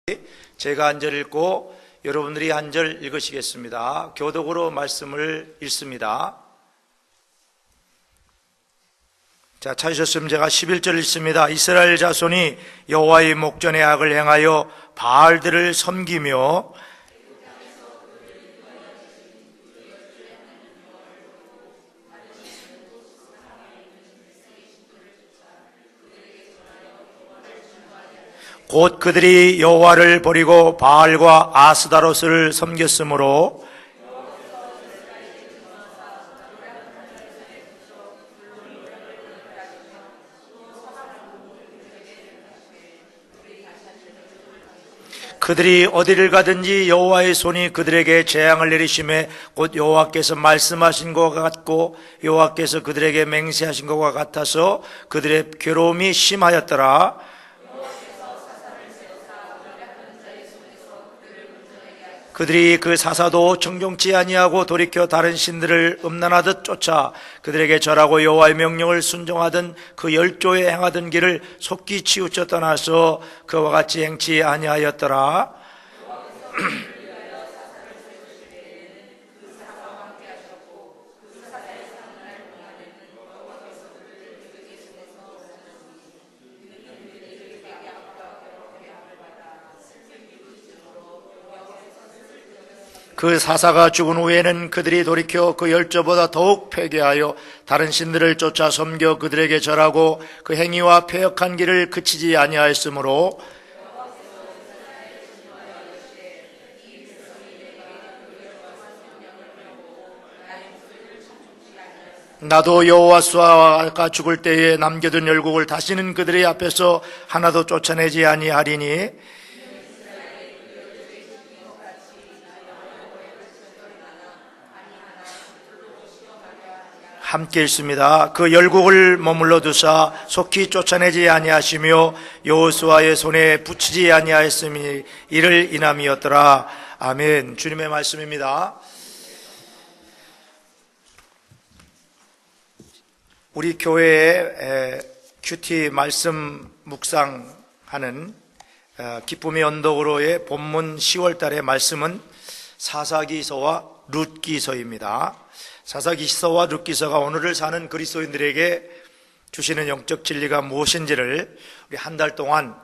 제가 한 절 읽고 여러분들이 한 절 읽으시겠습니다. 교독으로 말씀을 읽습니다. 자, 찾으셨으면 제가 11절 읽습니다. 이스라엘 자손이 여호와의 목전에 악을 행하여 바알들을 섬기며 곧 그들이 여호와를 버리고 바알과 아스다로스를 섬겼으므로 그들이 어디를 가든지 여호와의 손이 그들에게 재앙을 내리심에 곧 여호와께서 말씀하신 것 같고 여호와께서 그들에게 맹세하신 것과 같아서 그들의 괴로움이 심하였더라. 그들이 그 사사도 정종치 아니하고 돌이켜 다른 신들을 음란하듯 쫓아 그들에게 절하고 여호와의 명령을 순종하던 그 열조에 행하던 길을 속기 치우쳐 떠나서 그와 같이 행치 아니하였더라. 그 사사가 죽은 후에는 그들이 돌이켜 그 열조보다 더욱 패괴하여 다른 신들을 쫓아 섬겨 그들에게 절하고 그 행위와 패역한 길을 그치지 아니하였으므로 나도 여호와가 죽을 때에 남겨둔 열국을 다시는 그들의 앞에서 하나도 쫓아내지 아니하리니 함께 읽습니다. 그 열국을 머물러 두사 속히 쫓아내지 아니하시며 여호수아의 손에 붙이지 아니하였음이 이를 인함이었더라. 아멘. 주님의 말씀입니다. 우리 교회에 큐티 말씀 묵상하는 기쁨의 언덕으로의 본문 10월 달의 말씀은 사사기서와 룻기서입니다. 사사기서와 룻기서가 오늘을 사는 그리스도인들에게 주시는 영적 진리가 무엇인지를 우리 한 달 동안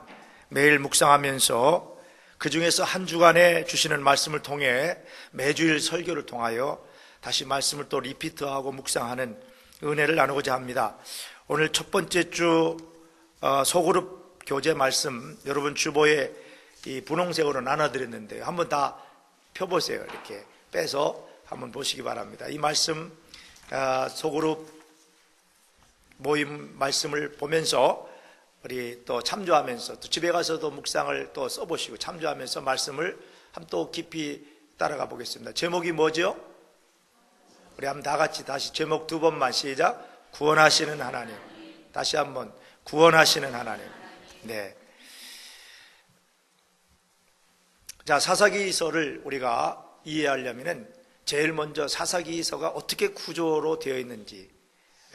매일 묵상하면서 그 중에서 한 주간에 주시는 말씀을 통해 매주일 설교를 통하여 다시 말씀을 또 리피트하고 묵상하는 은혜를 나누고자 합니다. 오늘 첫 번째 주 소그룹 교재 말씀 여러분 주보에 이 분홍색으로 나눠드렸는데요. 한번 다 펴보세요. 이렇게 빼서 한번 보시기 바랍니다. 이 말씀 소그룹 모임 말씀을 보면서 우리 또 참조하면서 또 집에 가서도 묵상을 또 써보시고 참조하면서 말씀을 한번 또 깊이 따라가 보겠습니다. 제목이 뭐죠? 우리 한번 다 같이 다시 제목 두 번만 시작. 구원하시는 하나님. 다시 한번 구원하시는 하나님. 네. 자, 사사기서를 우리가 이해하려면은 제일 먼저 사사기서가 어떻게 구조로 되어 있는지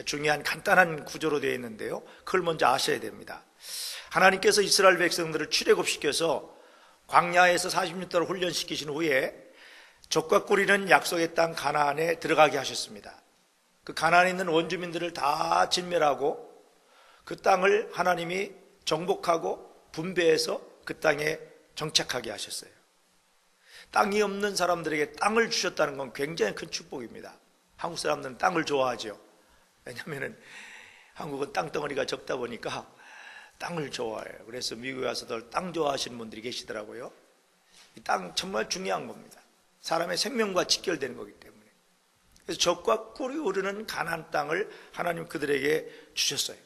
중요한 간단한 구조로 되어 있는데요. 그걸 먼저 아셔야 됩니다. 하나님께서 이스라엘 백성들을 출애굽시켜서 광야에서 40년 동안 훈련시키신 후에 젖과 꿀이는 약속의 땅 가나안에 들어가게 하셨습니다. 그 가나안에 있는 원주민들을 다 진멸하고 그 땅을 하나님이 정복하고 분배해서 그 땅에 정착하게 하셨어요. 땅이 없는 사람들에게 땅을 주셨다는 건 굉장히 큰 축복입니다. 한국 사람들은 땅을 좋아하죠. 왜냐하면 한국은 땅덩어리가 적다 보니까 땅을 좋아해요. 그래서 미국에 와서도 땅 좋아하시는 분들이 계시더라고요. 이 땅 정말 중요한 겁니다. 사람의 생명과 직결되는 거기 때문에. 그래서 젖과 꿀이 흐르는 가나안 땅을 하나님 그들에게 주셨어요.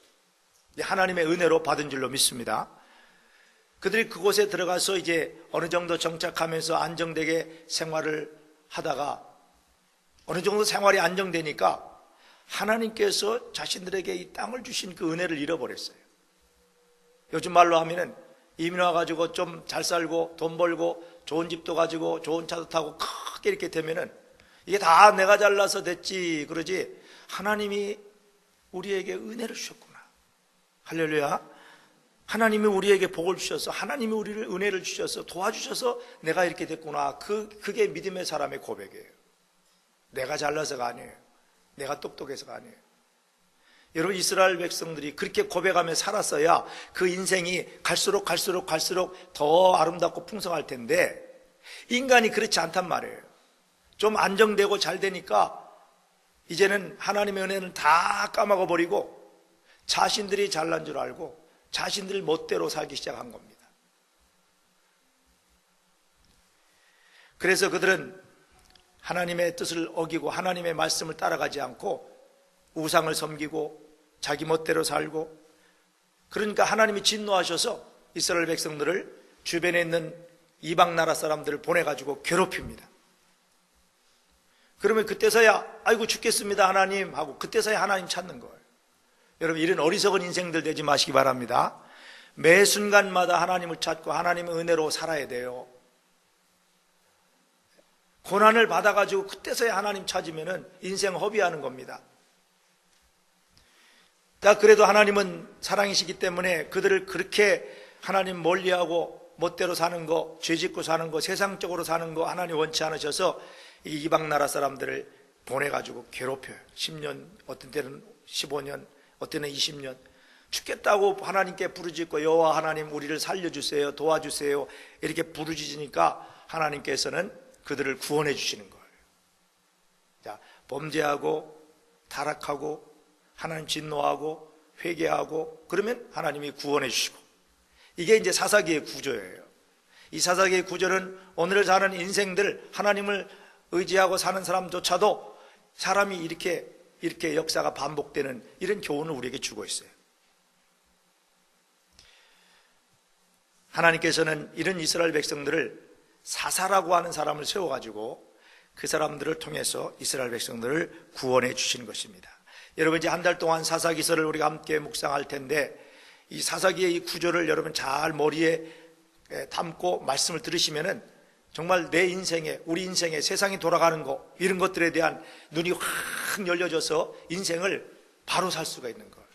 하나님의 은혜로 받은 줄로 믿습니다. 그들이 그곳에 들어가서 이제 어느 정도 정착하면서 안정되게 생활을 하다가 어느 정도 생활이 안정되니까 하나님께서 자신들에게 이 땅을 주신 그 은혜를 잃어버렸어요. 요즘 말로 하면은 이민 와가지고 좀 잘 살고 돈 벌고 좋은 집도 가지고 좋은 차도 타고 크게 이렇게 되면은 이게 다 내가 잘나서 됐지 그러지 하나님이 우리에게 은혜를 주셨구나. 할렐루야. 하나님이 우리에게 복을 주셔서, 하나님이 우리를 은혜를 주셔서 도와주셔서 내가 이렇게 됐구나. 그게 믿음의 사람의 고백이에요. 내가 잘나서가 아니에요. 내가 똑똑해서가 아니에요. 여러분, 이스라엘 백성들이 그렇게 고백하며 살았어야 그 인생이 갈수록 더 아름답고 풍성할 텐데, 인간이 그렇지 않단 말이에요. 좀 안정되고 잘 되니까 이제는 하나님의 은혜는 다 까먹어 버리고 자신들이 잘난 줄 알고 자신들 멋대로 살기 시작한 겁니다. 그래서 그들은 하나님의 뜻을 어기고 하나님의 말씀을 따라가지 않고 우상을 섬기고 자기 멋대로 살고, 그러니까 하나님이 진노하셔서 이스라엘 백성들을 주변에 있는 이방 나라 사람들을 보내가지고 괴롭힙니다. 그러면 그때서야 아이고 죽겠습니다 하나님 하고 그때서야 하나님 찾는 거예요. 여러분, 이런 어리석은 인생들 되지 마시기 바랍니다. 매 순간마다 하나님을 찾고 하나님의 은혜로 살아야 돼요. 고난을 받아가지고 그때서야 하나님 찾으면 인생 허비하는 겁니다. 자, 그래도 하나님은 사랑이시기 때문에 그들을 그렇게 하나님 멀리하고 멋대로 사는 거, 죄짓고 사는 거, 세상적으로 사는 거 하나님 원치 않으셔서 이 이방 나라 사람들을 보내가지고 괴롭혀요. 10년, 어떤 때는 15년, 어떤 때는 20년. 죽겠다고 하나님께 부르짖고 여호와 하나님 우리를 살려주세요, 도와주세요 이렇게 부르짖으니까 하나님께서는 그들을 구원해 주시는 거예요. 자, 범죄하고 타락하고 하나님 진노하고 회개하고 그러면 하나님이 구원해 주시고, 이게 이제 사사기의 구조예요. 이 사사기의 구조는 오늘 사는 인생들, 하나님을 의지하고 사는 사람조차도 사람이 이렇게 역사가 반복되는 이런 교훈을 우리에게 주고 있어요. 하나님께서는 이런 이스라엘 백성들을 사사라고 하는 사람을 세워가지고 그 사람들을 통해서 이스라엘 백성들을 구원해 주시는 것입니다. 여러분, 이제 한 달 동안 사사기서를 우리가 함께 묵상할 텐데, 이 사사기의 이 구조를 여러분 잘 머리에 담고 말씀을 들으시면은 정말 내 인생에, 우리 인생에, 세상이 돌아가는 것, 이런 것들에 대한 눈이 확 열려져서 인생을 바로 살 수가 있는 거예요.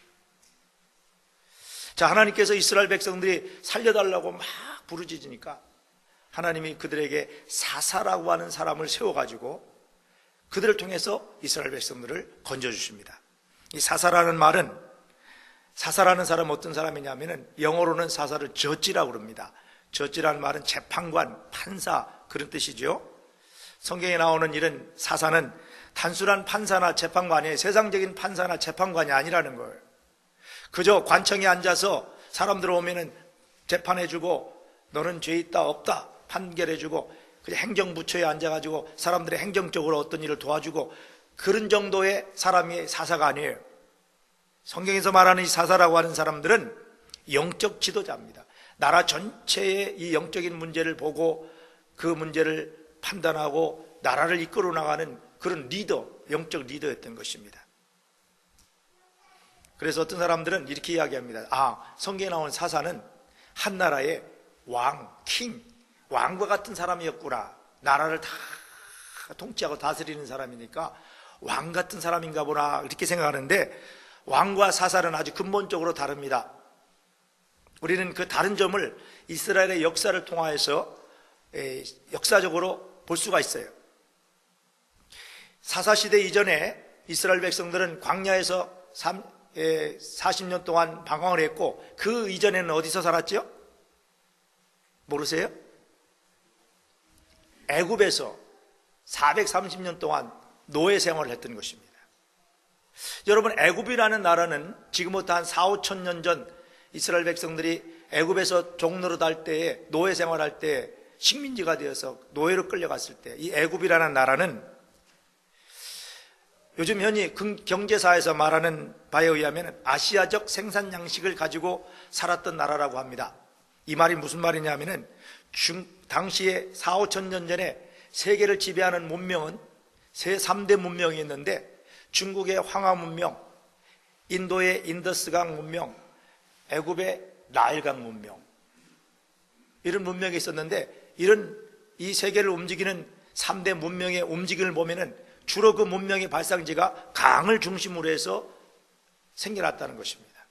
자, 하나님께서 이스라엘 백성들이 살려달라고 막 부르짖으니까 하나님이 그들에게 사사라고 하는 사람을 세워가지고 그들을 통해서 이스라엘 백성들을 건져주십니다. 이 사사라는 말은, 사사라는 사람은 어떤 사람이냐면은 영어로는 사사를 저지라고 그럽니다. 저지라는 말은 재판관, 판사 그런 뜻이죠. 성경에 나오는 이런 사사는 단순한 판사나 재판관이, 세상적인 판사나 재판관이 아니라는 거예요. 그저 관청에 앉아서 사람들 오면은 재판해주고 너는 죄 있다 없다 판결해주고, 그냥 행정부처에 앉아가지고 사람들의 행정적으로 어떤 일을 도와주고 그런 정도의 사람이 사사가 아니에요. 성경에서 말하는 이 사사라고 하는 사람들은 영적 지도자입니다. 나라 전체의 이 영적인 문제를 보고 그 문제를 판단하고 나라를 이끌어 나가는 그런 리더, 영적 리더였던 것입니다. 그래서 어떤 사람들은 이렇게 이야기합니다. 아, 성경에 나온 사사는 한 나라의 왕, 킹, 왕과 같은 사람이었구나. 나라를 다 통치하고 다스리는 사람이니까 왕 같은 사람인가 보나 이렇게 생각하는데, 왕과 사사는 아주 근본적으로 다릅니다. 우리는 그 다른 점을 이스라엘의 역사를 통하여서 역사적으로 볼 수가 있어요. 사사시대 이전에 이스라엘 백성들은 광야에서 40년 동안 방황을 했고, 그 이전에는 어디서 살았죠? 모르세요? 애굽에서 430년 동안 노예 생활을 했던 것입니다. 여러분, 애굽이라는 나라는 지금부터 한 4, 5천 년 전 이스라엘 백성들이 애굽에서 종노릇 할 때에, 노예 생활할 때 식민지가 되어서 노예로 끌려갔을 때, 이 애굽이라는 나라는 요즘 현이 경제사에서 말하는 바에 의하면 아시아적 생산 양식을 가지고 살았던 나라라고 합니다. 이 말이 무슨 말이냐면은 당시에 4, 5천 년 전에 세계를 지배하는 문명은 3대 문명이 있는데, 중국의 황하 문명, 인도의 인더스강 문명, 애굽의 나일강 문명, 이런 문명이 있었는데, 이 세계를 움직이는 3대 문명의 움직임을 보면은 주로 그 문명의 발상지가 강을 중심으로 해서 생겨났다는 것입니다.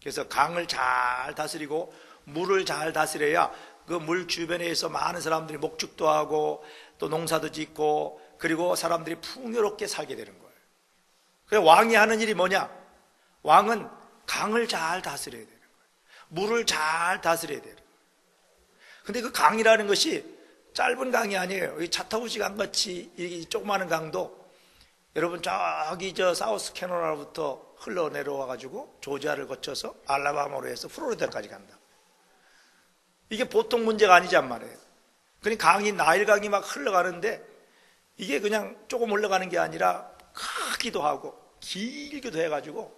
그래서 강을 잘 다스리고 물을 잘 다스려야 그 물 주변에 있어 많은 사람들이 목축도 하고 또 농사도 짓고 그리고 사람들이 풍요롭게 살게 되는 거예요. 그래서 왕이 하는 일이 뭐냐? 왕은 강을 잘 다스려야 되는 거예요. 물을 잘 다스려야 되는 거예요. 근데 그 강이라는 것이 짧은 강이 아니에요. 차 타고 시간 같이 이 조그마한 강도 여러분 저기 사우스 캐롤라이나부터 흘러 내려와 가지고 조지아를 거쳐서 알라바마로 해서 플로리다까지 간다. 이게 보통 문제가 아니란 말이에요. 그러니까 강이 나일강이 막 흘러가는데 이게 그냥 조금 흘러가는 게 아니라 크기도 하고 길기도 해가지고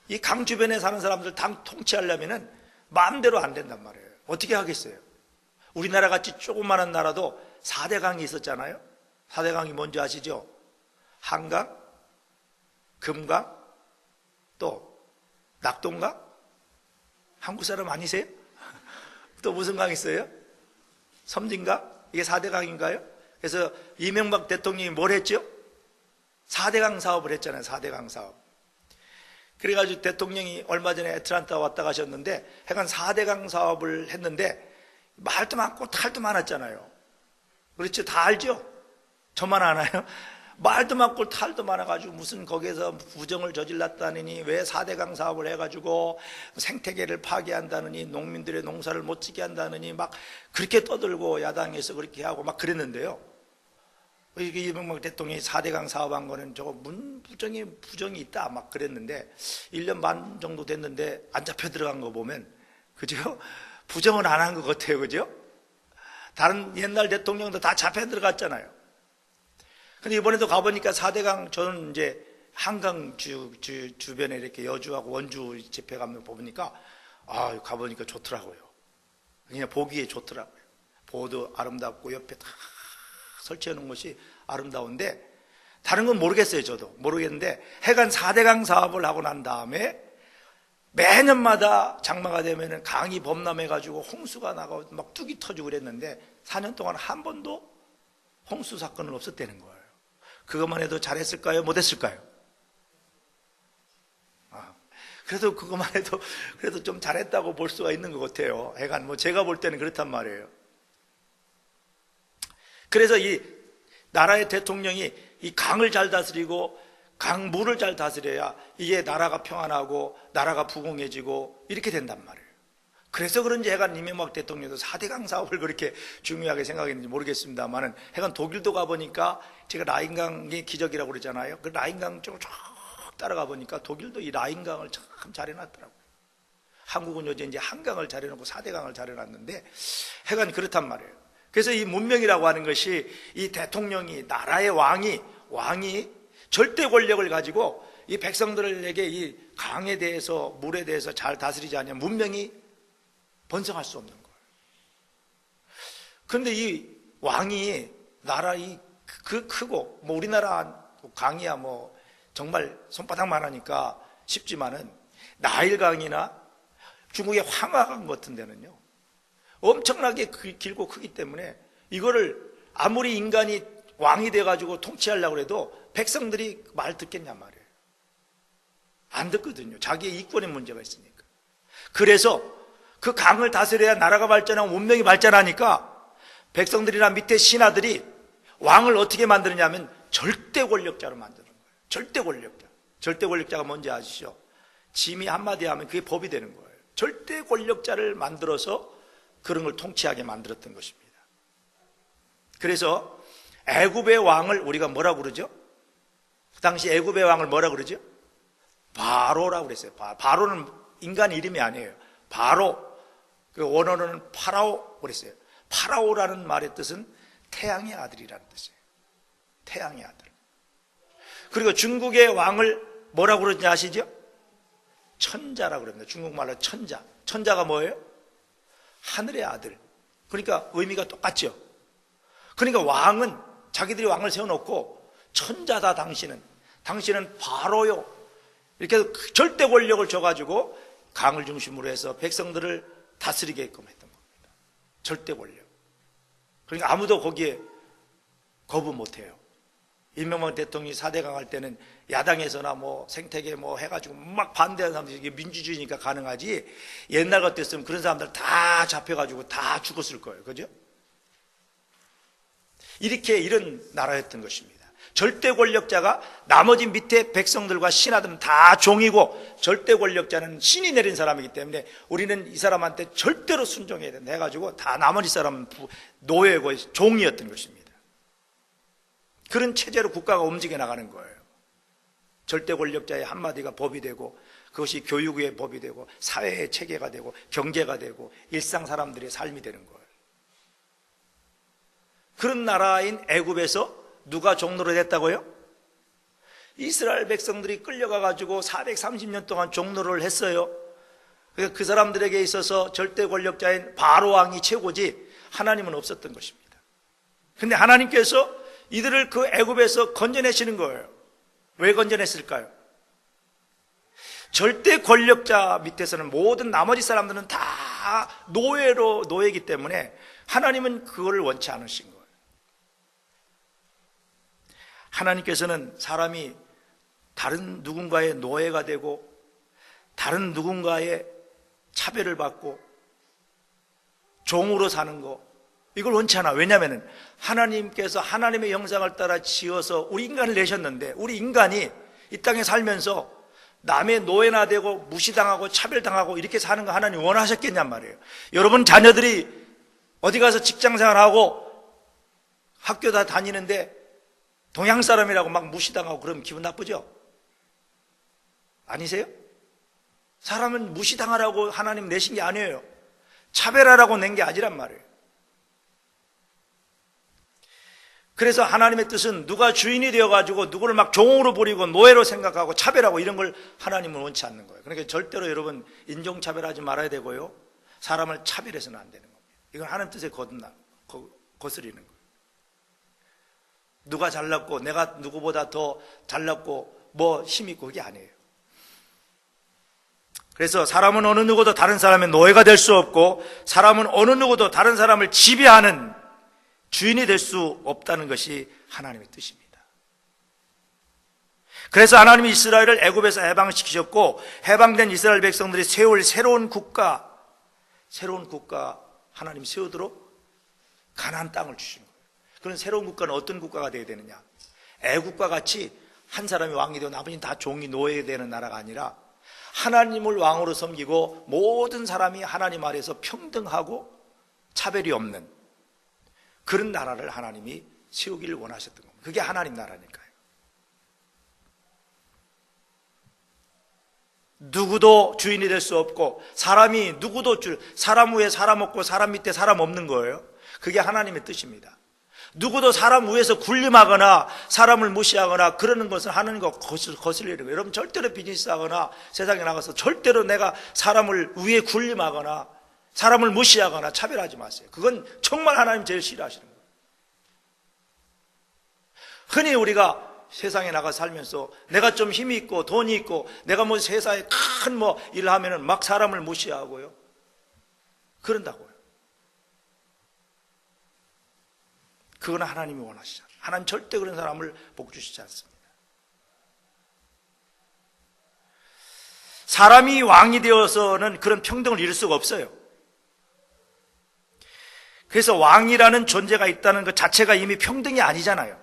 이 강 주변에 사는 사람들 당 통치하려면은 마음대로 안 된단 말이에요. 어떻게 하겠어요? 우리나라 같이 조그마한 나라도 4대 강이 있었잖아요. 4대 강이 뭔지 아시죠? 한강, 금강, 또 낙동강? 한국 사람 아니세요? 또 무슨 강 있어요? 섬진강? 이게 4대 강인가요? 그래서 이명박 대통령이 뭘 했죠? 4대 강 사업을 했잖아요. 4대 강 사업. 그래가지고 대통령이 얼마 전에 애틀란타 왔다 가셨는데 하여간 4대 강 사업을 했는데 말도 많고 탈도 많았잖아요. 그렇죠? 다 알죠? 저만 아나요? 말도 많고 탈도 많아가지고 무슨 거기에서 부정을 저질렀다느니 왜 4대 강 사업을 해가지고 생태계를 파괴한다느니 농민들의 농사를 못 지게 한다느니 막 그렇게 떠들고 야당에서 그렇게 하고 막 그랬는데요. 이명박 대통령이 4대 강 사업한 거는 저거 부정이 있다 막 그랬는데 1년 반 정도 됐는데 안 잡혀 들어간 거 보면 그죠? 부정은 안 한 것 같아요. 그죠? 다른 옛날 대통령도 다 잡혀 들어갔잖아요. 근데 이번에도 가보니까 4대강, 저는 이제 한강 주변에 이렇게 여주하고 원주 집회 가면 보니까, 가보니까 좋더라고요. 그냥 보기에 좋더라고요. 보도 아름답고 옆에 다 설치해 놓은 것이 아름다운데, 다른 건 모르겠어요, 저도. 모르겠는데, 해간 4대강 사업을 하고 난 다음에 매년마다 장마가 되면 강이 범람해가지고 홍수가 나고 막 뚝이 터지고 그랬는데, 4년 동안 한 번도 홍수 사건은 없었다는 거예요. 그것만 해도 잘했을까요? 못했을까요? 그래도 그것만 해도 그래도 좀 잘했다고 볼 수가 있는 것 같아요. 하여간 뭐 제가 볼 때는 그렇단 말이에요. 그래서 이 나라의 대통령이 이 강을 잘 다스리고 강물을 잘 다스려야 이게 나라가 평안하고 나라가 부흥해지고 이렇게 된단 말이에요. 그래서 그런지 해간 이명박 대통령도 4대강 사업을 그렇게 중요하게 생각했는지 모르겠습니다만은 해간 독일도 가보니까 제가 라인강이 기적이라고 그러잖아요. 그 라인강 쪽을 쭉 따라가 보니까 독일도 이 라인강을 참 잘 해놨더라고요. 한국은 요즘 이제 한강을 잘 해놓고 4대강을 잘 해놨는데 해간 그렇단 말이에요. 그래서 이 문명이라고 하는 것이 이 대통령이 나라의 왕이 절대 권력을 가지고 이 백성들에게 이 강에 대해서 물에 대해서 잘 다스리지 않으면 문명이 번성할 수 없는 거예요. 그런데 이 왕이 나라 크고 뭐 우리나라 강이야 뭐 정말 손바닥만 하니까 쉽지만은 나일강이나 중국의 황하강 같은 데는요 엄청나게 길고 크기 때문에 이거를 아무리 인간이 왕이 돼가지고 통치하려고 해도 백성들이 말 듣겠냔 말이에요. 안 듣거든요. 자기의 이권의 문제가 있으니까. 그래서 그 강을 다스려야 나라가 발전하고 문명이 발전하니까 백성들이나 밑에 신하들이 왕을 어떻게 만드느냐면 절대 권력자로 만드는 거예요. 절대 권력자. 절대 권력자가 뭔지 아시죠? 짐이 한마디 하면 그게 법이 되는 거예요. 절대 권력자를 만들어서 그런 걸 통치하게 만들었던 것입니다. 그래서 애굽의 왕을 우리가 뭐라고 그러죠? 그 당시 애굽의 왕을 뭐라고 그러죠? 바로라고 그랬어요. 바로는 인간 이름이 아니에요. 바로, 그 원어로는 파라오 그랬어요. 파라오라는 말의 뜻은 태양의 아들이라는 뜻이에요. 태양의 아들. 그리고 중국의 왕을 뭐라고 그러는지 아시죠? 천자라고 그럽니다. 중국말로 천자. 천자가 뭐예요? 하늘의 아들. 그러니까 의미가 똑같죠. 그러니까 왕은 자기들이 왕을 세워놓고 천자다 당신은 바로요. 이렇게 절대 권력을 줘가지고 강을 중심으로 해서 백성들을 다스리게끔 했던 겁니다. 절대 권력. 그러니까 아무도 거기에 거부 못해요. 이명박 대통령이 4대강 할 때는 야당에서나 뭐 생태계 뭐 해가지고 막 반대하는 사람들이 이게 민주주의니까 가능하지, 옛날 같았으면 그런 사람들 다 잡혀가지고 다 죽었을 거예요. 그죠? 이런 나라였던 것입니다. 절대 권력자가 나머지 밑에 백성들과 신하들은 다 종이고, 절대 권력자는 신이 내린 사람이기 때문에 우리는 이 사람한테 절대로 순종해야 된다 해가지고 다 나머지 사람은 노예고 종이었던 것입니다. 그런 체제로 국가가 움직여 나가는 거예요. 절대 권력자의 한마디가 법이 되고, 그것이 교육의 법이 되고, 사회의 체계가 되고, 경제가 되고, 일상 사람들의 삶이 되는 거예요. 그런 나라인 애굽에서 누가 종로로 됐다고요? 이스라엘 백성들이 끌려가가지고 430년 동안 종로를 했어요. 그 사람들에게 있어서 절대 권력자인 바로 왕이 최고지 하나님은 없었던 것입니다. 근데 하나님께서 이들을 그 애굽에서 건져내시는 거예요. 왜 건져냈을까요? 절대 권력자 밑에서는 모든 나머지 사람들은 다 노예이기 때문에 하나님은 그거를 원치 않으신 거예요. 하나님께서는 사람이 다른 누군가의 노예가 되고 다른 누군가의 차별을 받고 종으로 사는 거, 이걸 원치 않아. 왜냐하면 하나님께서 하나님의 형상을 따라 지어서 우리 인간을 내셨는데, 우리 인간이 이 땅에 살면서 남의 노예나 되고 무시당하고 차별당하고 이렇게 사는 거 하나님 원하셨겠냔 말이에요. 여러분 자녀들이 어디 가서 직장생활하고 학교 다 다니는데 동양 사람이라고 막 무시당하고 그러면 기분 나쁘죠? 아니세요? 사람은 무시당하라고 하나님 내신 게 아니에요. 차별하라고 낸 게 아니란 말이에요. 그래서 하나님의 뜻은 누가 주인이 되어가지고 누구를 막 종으로 부리고 노예로 생각하고 차별하고 이런 걸 하나님은 원치 않는 거예요. 그러니까 절대로 여러분 인종차별하지 말아야 되고요, 사람을 차별해서는 안 되는 겁니다. 이건 하나님 뜻에 거스리는 거예요. 누가 잘났고 내가 누구보다 더 잘났고 뭐 힘있고 그게 아니에요. 그래서 사람은 어느 누구도 다른 사람의 노예가 될 수 없고, 사람은 어느 누구도 다른 사람을 지배하는 주인이 될 수 없다는 것이 하나님의 뜻입니다. 그래서 하나님이 이스라엘을 애굽에서 해방시키셨고, 해방된 이스라엘 백성들이 세울 새로운 국가 하나님이 세우도록 가나안 땅을 주신 거예요. 그런 새로운 국가는 어떤 국가가 되어야 되느냐? 애굽과 같이 한 사람이 왕이 되고 나머지는 다 종이 노예되는 나라가 아니라 하나님을 왕으로 섬기고 모든 사람이 하나님 아래에서 평등하고 차별이 없는 그런 나라를 하나님이 세우기를 원하셨던 겁니다. 그게 하나님 나라니까요. 누구도 주인이 될 수 없고, 사람이 누구도 사람 위에 사람 없고 사람 밑에 사람 없는 거예요. 그게 하나님의 뜻입니다. 누구도 사람 위에서 군림하거나 사람을 무시하거나 그러는 것은 하나님과 거슬리는 거예요. 여러분 절대로 비즈니스하거나 세상에 나가서 절대로 내가 사람을 위에 군림하거나 사람을 무시하거나 차별하지 마세요. 그건 정말 하나님 제일 싫어하시는 거예요. 흔히 우리가 세상에 나가 살면서 내가 좀 힘이 있고 돈이 있고 내가 뭐 세상에 큰 뭐 일을 하면은 막 사람을 무시하고요, 그런다고요. 그건 하나님이 원하시지 않아요. 하나님 절대 그런 사람을 복 주시지 않습니다. 사람이 왕이 되어서는 그런 평등을 이룰 수가 없어요. 그래서 왕이라는 존재가 있다는 것 자체가 이미 평등이 아니잖아요.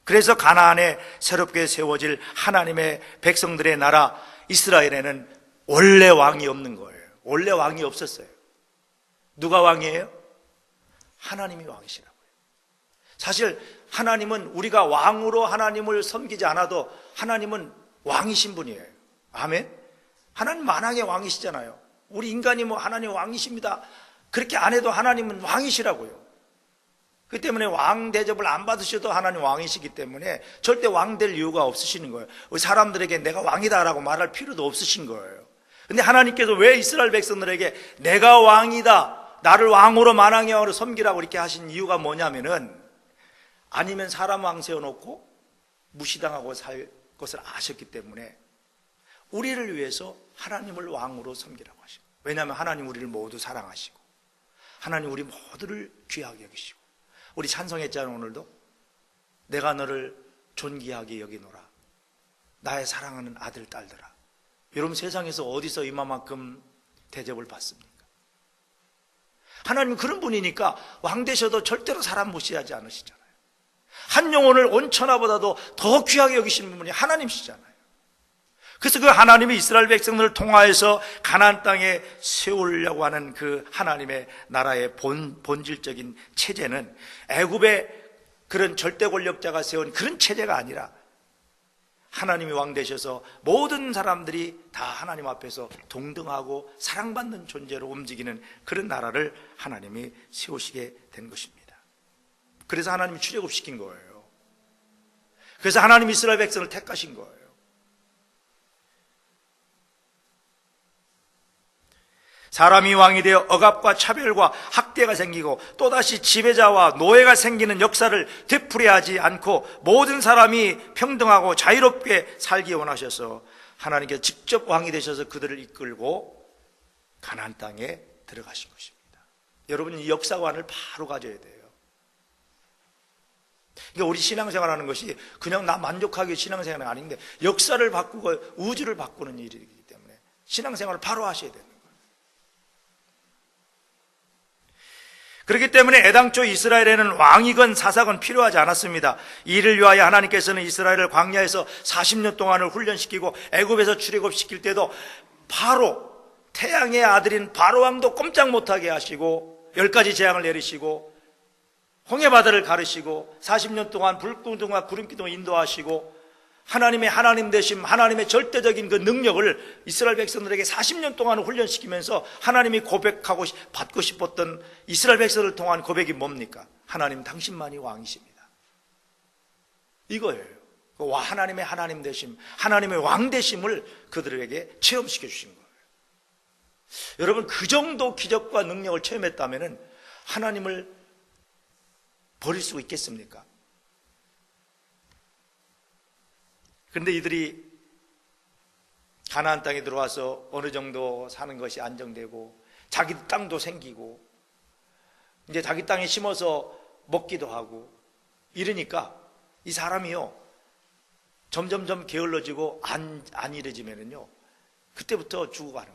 그래서 가나안에 새롭게 세워질 하나님의 백성들의 나라 이스라엘에는 원래 왕이 없는 거예요. 원래 왕이 없었어요. 누가 왕이에요? 하나님이 왕이시라고요. 사실 하나님은 우리가 왕으로 하나님을 섬기지 않아도 하나님은 왕이신 분이에요. 아멘. 하나님 만왕의 왕이시잖아요. 우리 인간이 뭐 하나님 왕이십니다 그렇게 안 해도 하나님은 왕이시라고요. 그 때문에 왕 대접을 안 받으셔도 하나님 왕이시기 때문에 절대 왕 될 이유가 없으시는 거예요. 사람들에게 내가 왕이다라고 말할 필요도 없으신 거예요. 근데 하나님께서 왜 이스라엘 백성들에게 내가 왕이다, 나를 왕으로 만왕의 왕으로 섬기라고 이렇게 하신 이유가 뭐냐면은, 아니면 사람 왕 세워놓고 무시당하고 살 것을 아셨기 때문에 우리를 위해서 하나님을 왕으로 섬기라고 하시고, 왜냐하면 하나님 우리를 모두 사랑하시고 하나님 우리 모두를 귀하게 여기시고, 우리 찬송했잖아요. 오늘도 내가 너를 존귀하게 여기노라. 나의 사랑하는 아들, 딸들아. 여러분, 세상에서 어디서 이만큼 대접을 받습니까? 하나님은 그런 분이니까 왕 되셔도 절대로 사람 무시하지 않으시잖아요. 한 영혼을 온 천하보다도 더 귀하게 여기시는 분이 하나님이시잖아요. 그래서 그 하나님이 이스라엘 백성들을 통하여서 가나안 땅에 세우려고 하는 그 하나님의 나라의 본질적인 체제는 애굽의 그런 절대 권력자가 세운 그런 체제가 아니라 하나님이 왕 되셔서 모든 사람들이 다 하나님 앞에서 동등하고 사랑받는 존재로 움직이는 그런 나라를 하나님이 세우시게 된 것입니다. 그래서 하나님이 출애굽시킨 거예요. 그래서 하나님이 이스라엘 백성을 택하신 거예요. 사람이 왕이 되어 억압과 차별과 학대가 생기고 또다시 지배자와 노예가 생기는 역사를 되풀이하지 않고 모든 사람이 평등하고 자유롭게 살기 원하셔서 하나님께서 직접 왕이 되셔서 그들을 이끌고 가나안 땅에 들어가신 것입니다. 여러분은 이 역사관을 바로 가져야 돼요. 그러니까 우리 신앙생활하는 것이 그냥 나 만족하게 신앙생활은 아닌데 역사를 바꾸고 우주를 바꾸는 일이기 때문에 신앙생활을 바로 하셔야 돼요. 그렇기 때문에 애당초 이스라엘에는 왕이건 사사건 필요하지 않았습니다. 이를 위하여 하나님께서는 이스라엘을 광야에서 40년 동안을 훈련시키고 애굽에서 출애굽시킬 때도 바로 태양의 아들인 바로왕도 꼼짝 못하게 하시고 10가지 재앙을 내리시고 홍해바다를 가르시고 40년 동안 불기둥과 구름기둥을 인도하시고 하나님의 하나님 되심, 하나님의 절대적인 그 능력을 이스라엘 백성들에게 40년 동안 훈련시키면서 하나님이 고백하고 받고 싶었던 이스라엘 백성을 통한 고백이 뭡니까? 하나님 당신만이 왕이십니다. 이거예요. 하나님의 하나님 되심, 하나님의 왕 되심을 그들에게 체험시켜 주신 거예요. 여러분, 그 정도 기적과 능력을 체험했다면 하나님을 버릴 수 있겠습니까? 그런데 이들이 가나안 땅에 들어와서 어느 정도 사는 것이 안정되고 자기 땅도 생기고 이제 자기 땅에 심어서 먹기도 하고 이러니까 이 사람이요 점점점 게을러지고 안 이래지면은요 그때부터 죽어가는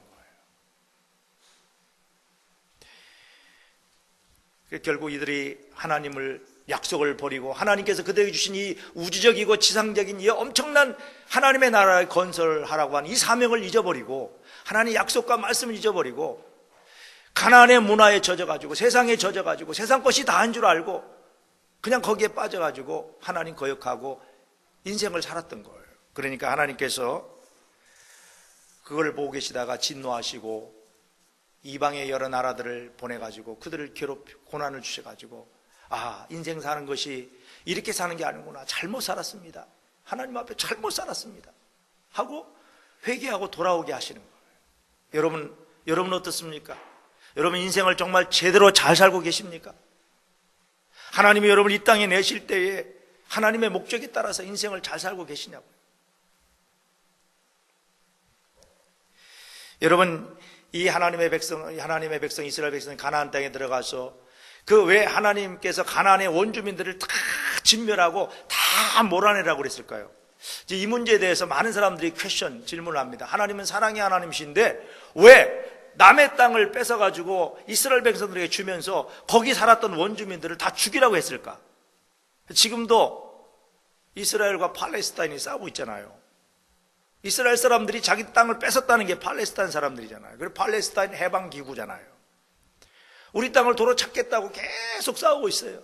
거예요. 결국 이들이 하나님을 약속을 버리고 하나님께서 그들에게 주신 이 우주적이고 지상적인 이 엄청난 하나님의 나라를 건설하라고 하는 이 사명을 잊어버리고 하나님의 약속과 말씀을 잊어버리고 가나안의 문화에 젖어가지고 세상에 젖어가지고 세상 것이 다인 줄 알고 그냥 거기에 빠져가지고 하나님 거역하고 인생을 살았던 거예요. 그러니까 하나님께서 그걸 보고 계시다가 진노하시고 이방의 여러 나라들을 보내가지고 그들을 고난을 주셔가지고 인생 사는 것이 이렇게 사는 게 아니구나. 잘못 살았습니다. 하나님 앞에 잘못 살았습니다. 하고 회개하고 돌아오게 하시는 거예요. 여러분 어떻습니까? 여러분 인생을 정말 제대로 잘 살고 계십니까? 하나님이 여러분 이 땅에 내실 때에 하나님의 목적에 따라서 인생을 잘 살고 계시냐고요. 여러분 이 하나님의 백성 이스라엘 백성이 가나안 땅에 들어가서 그 왜 하나님께서 가나안의 원주민들을 다 진멸하고 다 몰아내라고 그랬을까요? 이 문제에 대해서 많은 사람들이 질문을 합니다. 하나님은 사랑의 하나님이신데 왜 남의 땅을 뺏어가지고 이스라엘 백성들에게 주면서 거기 살았던 원주민들을 다 죽이라고 했을까? 지금도 이스라엘과 팔레스타인이 싸우고 있잖아요. 이스라엘 사람들이 자기 땅을 뺏었다는 게 팔레스타인 사람들이잖아요. 그리고 팔레스타인 해방기구잖아요. 우리 땅을 도로 찾겠다고 계속 싸우고 있어요.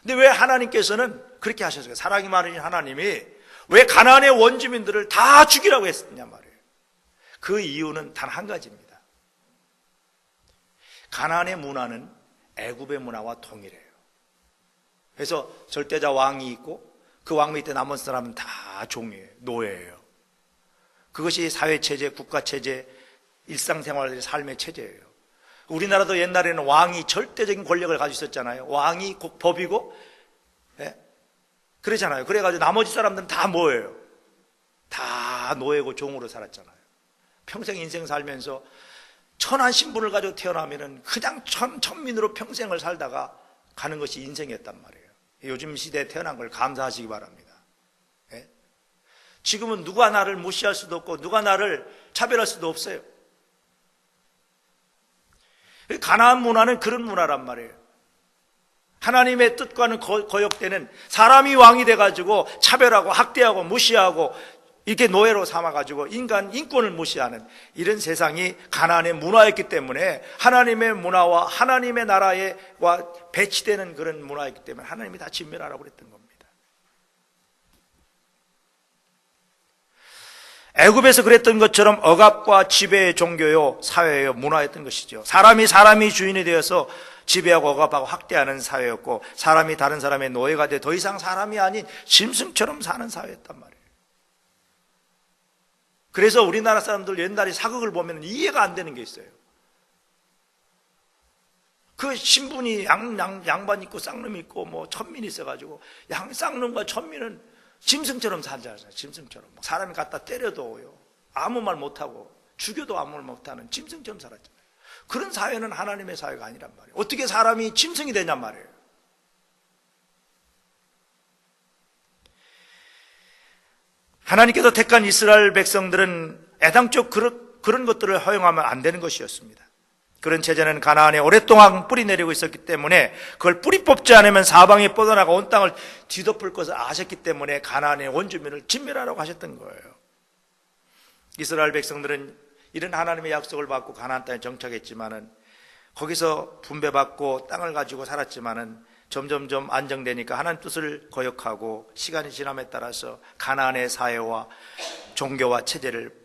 근데 왜 하나님께서는 그렇게 하셨어요? 사랑이 많으신 하나님이 왜 가나안의 원주민들을 다 죽이라고 했냐 말이에요. 그 이유는 단 한 가지입니다. 가나안의 문화는 애굽의 문화와 동일해요. 그래서 절대자 왕이 있고 그 왕 밑에 남은 사람은 다 종이에요. 노예예요. 그것이 사회체제, 국가체제, 일상생활의 삶의 체제예요. 우리나라도 옛날에는 왕이 절대적인 권력을 가지고 있었잖아요. 왕이 법이고, 그러잖아요. 그래가지고 나머지 사람들은 다 뭐예요? 다 노예고 종으로 살았잖아요. 평생 인생 살면서 천한 신분을 가지고 태어나면은 그냥 천민으로 평생을 살다가 가는 것이 인생이었단 말이에요. 요즘 시대에 태어난 걸 감사하시기 바랍니다. 지금은 누가 나를 무시할 수도 없고 누가 나를 차별할 수도 없어요. 가나안 문화는 그런 문화란 말이에요. 하나님의 뜻과는 거역되는, 사람이 왕이 돼가지고 차별하고 학대하고 무시하고 이렇게 노예로 삼아가지고 인간 인권을 무시하는 이런 세상이 가나안의 문화였기 때문에, 하나님의 문화와 하나님의 나라에와 배치되는 그런 문화였기 때문에 하나님이 다 진멸하라고 그랬던 겁니다. 애굽에서 그랬던 것처럼 억압과 지배의 종교요, 사회요, 문화였던 것이죠. 사람이 주인이 되어서 지배하고 억압하고 학대하는 사회였고, 사람이 다른 사람의 노예가 돼 더 이상 사람이 아닌 짐승처럼 사는 사회였단 말이에요. 그래서 우리나라 사람들 옛날에 사극을 보면 이해가 안 되는 게 있어요. 그 신분이 양반 있고 쌍놈 있고 뭐 천민이 있어가지고, 쌍놈과 천민은 짐승처럼 살잖아요. 짐승처럼 사람이 갖다 때려도요, 아무 말 못하고 죽여도 아무 말 못하는 짐승처럼 살았잖아요. 그런 사회는 하나님의 사회가 아니란 말이에요. 어떻게 사람이 짐승이 되냔 말이에요. 하나님께서 택한 이스라엘 백성들은 애당초 그런 것들을 허용하면 안 되는 것이었습니다. 그런 체제는 가나안에 오랫동안 뿌리 내리고 있었기 때문에, 그걸 뿌리 뽑지 않으면 사방에 뻗어나가 온 땅을 뒤덮을 것을 아셨기 때문에 가나안의 원주민을 진멸하라고 하셨던 거예요. 이스라엘 백성들은 이런 하나님의 약속을 받고 가나안 땅에 정착했지만은, 거기서 분배받고 땅을 가지고 살았지만은 점점점 안정되니까 하나님 뜻을 거역하고, 시간이 지남에 따라서 가나안의 사회와 종교와 체제를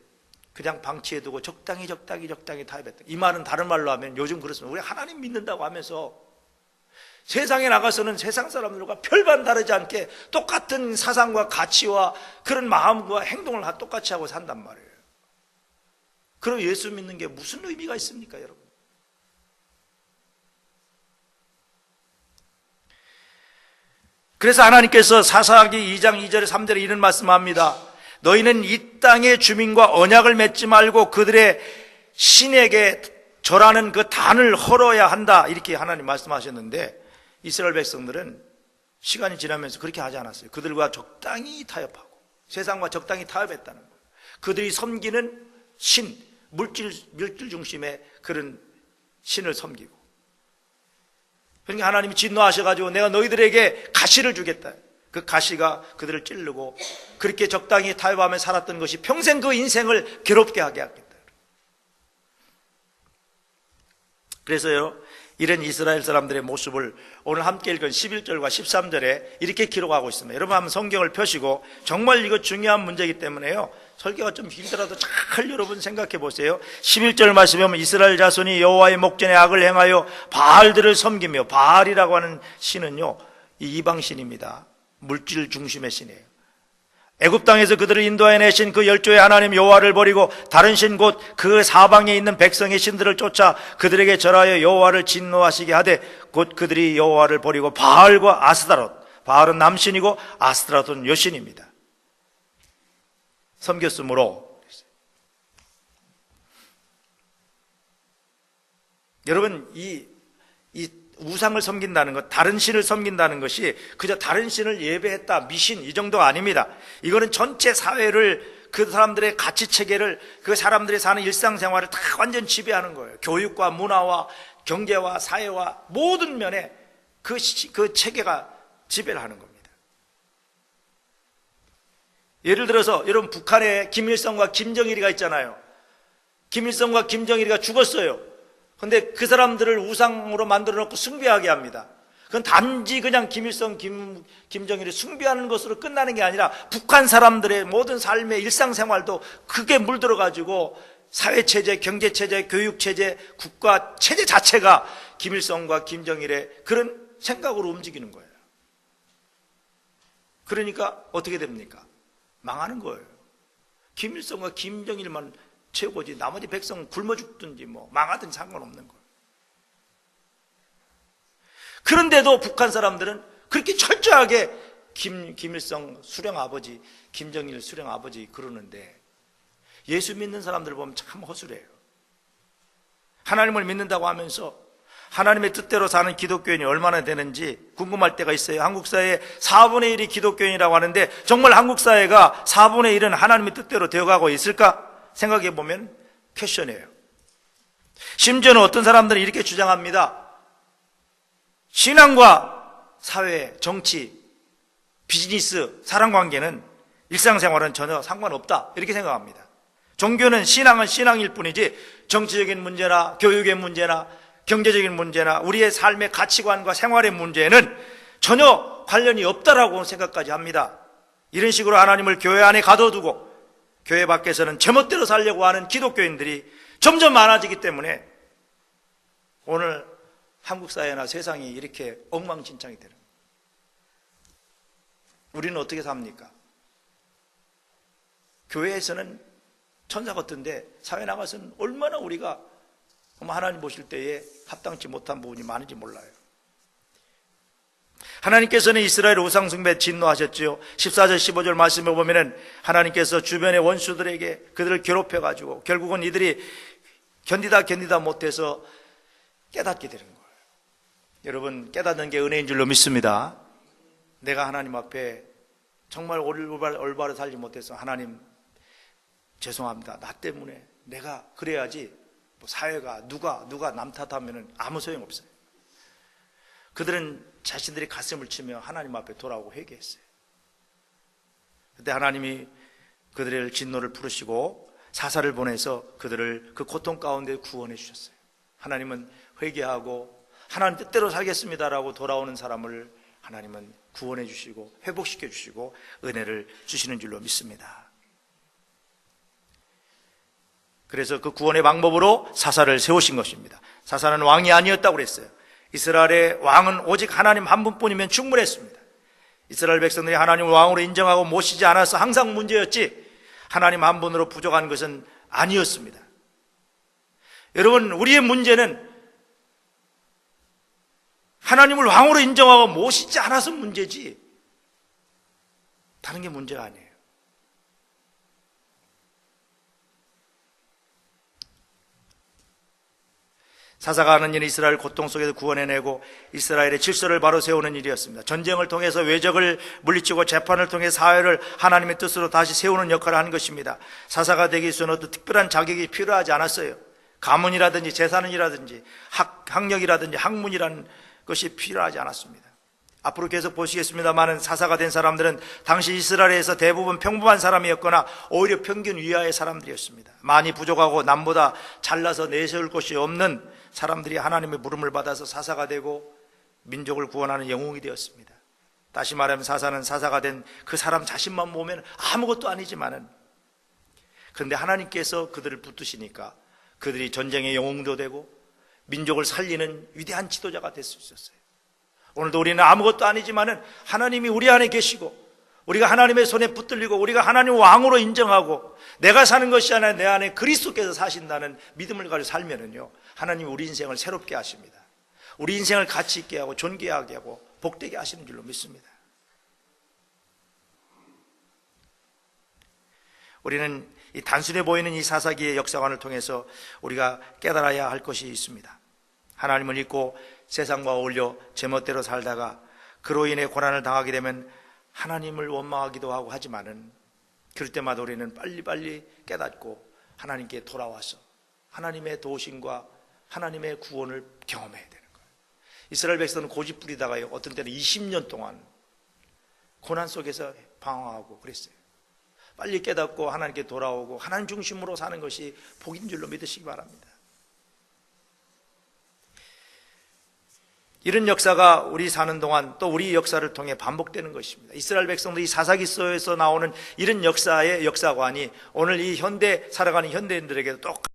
그냥 방치해두고 적당히 타협했다. 이 말은 다른 말로 하면 요즘 그렇습니다. 우리 하나님 믿는다고 하면서 세상에 나가서는 세상 사람들과 별반 다르지 않게 똑같은 사상과 가치와 그런 마음과 행동을 다 똑같이 하고 산단 말이에요. 그럼 예수 믿는 게 무슨 의미가 있습니까, 여러분? 그래서 하나님께서 사사기 2장 2절에 3절에 이런 말씀합니다. 너희는 이 땅의 주민과 언약을 맺지 말고 그들의 신에게 절하는 그 단을 헐어야 한다, 이렇게 하나님 말씀하셨는데, 이스라엘 백성들은 시간이 지나면서 그렇게 하지 않았어요. 그들과 적당히 타협하고 세상과 적당히 타협했다는 거예요. 그들이 섬기는 신, 물질 중심의 그런 신을 섬기고, 그러니까 하나님이 진노하셔가지고 내가 너희들에게 가시를 주겠다. 그 가시가 그들을 찌르고, 그렇게 적당히 타협하며 살았던 것이 평생 그 인생을 괴롭게 하게 하겠다. 그래서요, 이런 이스라엘 사람들의 모습을 오늘 함께 읽은 11절과 13절에 이렇게 기록하고 있습니다. 여러분 한번 성경을 펴시고, 정말 이거 중요한 문제이기 때문에요, 설교가 좀 길더라도 잘 여러분 생각해 보세요. 11절 말씀에 보면 이스라엘 자손이 여호와의 목전에 악을 행하여 바알들을 섬기며, 바알이라고 하는 신은요, 이 이방신입니다. 물질 중심의 신이에요. 애굽 땅에서 그들을 인도해내신 그 열조의 하나님 여호와를 버리고 다른 신, 곧 그 사방에 있는 백성의 신들을 쫓아 그들에게 절하여 여호와를 진노하시게 하되, 곧 그들이 여호와를 버리고 바알과 아스타롯, 바알은 남신이고 아스타롯은 여신입니다, 섬겼으므로. 여러분, 이 우상을 섬긴다는 것, 다른 신을 섬긴다는 것이 그저 다른 신을 예배했다, 미신, 이 정도가 아닙니다. 이거는 전체 사회를, 그 사람들의 가치 체계를, 그 사람들이 사는 일상생활을 다 완전 지배하는 거예요. 교육과 문화와 경제와 사회와 모든 면에 그 체계가 지배를 하는 겁니다. 예를 들어서 여러분, 북한에 김일성과 김정일이가 있잖아요. 김일성과 김정일이가 죽었어요. 근데 그 사람들을 우상으로 만들어 놓고 숭배하게 합니다. 그건 단지 그냥 김일성, 김정일을 숭배하는 것으로 끝나는 게 아니라, 북한 사람들의 모든 삶의 일상생활도 그게 물들어가지고 사회체제, 경제체제, 교육체제, 국가체제 자체가 김일성과 김정일의 그런 생각으로 움직이는 거예요. 그러니까 어떻게 됩니까? 망하는 거예요. 김일성과 김정일만 최고지, 나머지 백성은 굶어 죽든지 뭐 망하든 상관없는 거예요. 그런데도 북한 사람들은 그렇게 철저하게 김일성 수령 아버지, 김정일 수령 아버지 그러는데, 예수 믿는 사람들 보면 참 허술해요. 하나님을 믿는다고 하면서 하나님의 뜻대로 사는 기독교인이 얼마나 되는지 궁금할 때가 있어요. 한국 사회의 4분의 1이 기독교인이라고 하는데 정말 한국 사회가 4분의 1은 하나님의 뜻대로 되어가고 있을까? 생각해 보면 퀘션이에요. 심지어는 어떤 사람들은 이렇게 주장합니다. 신앙과 사회, 정치, 비즈니스, 사랑관계는 일상생활은 전혀 상관없다, 이렇게 생각합니다. 종교는 신앙은 신앙일 뿐이지 정치적인 문제나 교육의 문제나 경제적인 문제나 우리의 삶의 가치관과 생활의 문제는 전혀 관련이 없다라고 생각까지 합니다. 이런 식으로 하나님을 교회 안에 가둬두고 교회 밖에서는 제멋대로 살려고 하는 기독교인들이 점점 많아지기 때문에 오늘 한국 사회나 세상이 이렇게 엉망진창이 되는 거예요. 우리는 어떻게 삽니까? 교회에서는 천사 같은데 사회 나가서는 얼마나 우리가 하나님 보실 때에 합당치 못한 부분이 많은지 몰라요. 하나님께서는 이스라엘 우상 숭배에 진노하셨지요. 14절 15절 말씀에 보면은 하나님께서 주변의 원수들에게 그들을 괴롭혀가지고 결국은 이들이 견디다 못해서 깨닫게 되는 거예요. 여러분, 깨닫는 게 은혜인 줄로 믿습니다. 내가 하나님 앞에 정말 올바로 살지 못해서 하나님 죄송합니다. 나 때문에 내가 그래야지 사회가 누가 남 탓하면 아무 소용없어요. 그들은 자신들이 가슴을 치며 하나님 앞에 돌아오고 회개했어요. 그때 하나님이 그들의 진노를 부르시고 사사를 보내서 그들을 그 고통 가운데 구원해 주셨어요. 하나님은 회개하고 하나님 뜻대로 살겠습니다라고 돌아오는 사람을 하나님은 구원해 주시고 회복시켜 주시고 은혜를 주시는 줄로 믿습니다. 그래서 그 구원의 방법으로 사사를 세우신 것입니다. 사사는 왕이 아니었다고 그랬어요. 이스라엘의 왕은 오직 하나님 한 분뿐이면 충분했습니다. 이스라엘 백성들이 하나님을 왕으로 인정하고 모시지 않아서 항상 문제였지 하나님 한 분으로 부족한 것은 아니었습니다. 여러분, 우리의 문제는 하나님을 왕으로 인정하고 모시지 않아서 문제지 다른 게 문제가 아니에요. 사사가 하는 일은 이스라엘 고통 속에서 구원해내고 이스라엘의 질서를 바로 세우는 일이었습니다. 전쟁을 통해서 외적을 물리치고 재판을 통해 사회를 하나님의 뜻으로 다시 세우는 역할을 하는 것입니다. 사사가 되기 위해서는 어떤 특별한 자격이 필요하지 않았어요. 가문이라든지 재산이라든지 학력이라든지 학문이라는 것이 필요하지 않았습니다. 앞으로 계속 보시겠습니다만 사사가 된 사람들은 당시 이스라엘에서 대부분 평범한 사람이었거나 오히려 평균 이하의 사람들이었습니다. 많이 부족하고 남보다 잘나서 내세울 것이 없는 사람들이 하나님의 부름을 받아서 사사가 되고 민족을 구원하는 영웅이 되었습니다. 다시 말하면 사사는 사사가 된 그 사람 자신만 보면 아무것도 아니지만은 그런데 하나님께서 그들을 붙드시니까 그들이 전쟁의 영웅도 되고 민족을 살리는 위대한 지도자가 될 수 있었어요. 오늘도 우리는 아무것도 아니지만은 하나님이 우리 안에 계시고 우리가 하나님의 손에 붙들리고 우리가 하나님 왕으로 인정하고 내가 사는 것이 아니라 내 안에 그리스도께서 사신다는 믿음을 가지고 살면은요, 하나님이 우리 인생을 새롭게 하십니다. 우리 인생을 가치 있게 하고 존귀하게 하고 복되게 하시는 줄로 믿습니다. 우리는 이 단순해 보이는 이 사사기의 역사관을 통해서 우리가 깨달아야 할 것이 있습니다. 하나님을 잊고 세상과 어울려 제멋대로 살다가 그로 인해 고난을 당하게 되면 하나님을 원망하기도 하고 하지만은 그럴 때마다 우리는 빨리빨리 깨닫고 하나님께 돌아와서 하나님의 도우심과 하나님의 구원을 경험해야 되는 거예요. 이스라엘 백성은 고집부리다가요, 어떤 때는 20년 동안 고난 속에서 방황하고 그랬어요. 빨리 깨닫고 하나님께 돌아오고 하나님 중심으로 사는 것이 복인 줄로 믿으시기 바랍니다. 이런 역사가 우리 사는 동안 또 우리 역사를 통해 반복되는 것입니다. 이스라엘 백성들이 사사기서에서 나오는 이런 역사의 역사관이 오늘 이 현대 살아가는 현대인들에게도 똑같이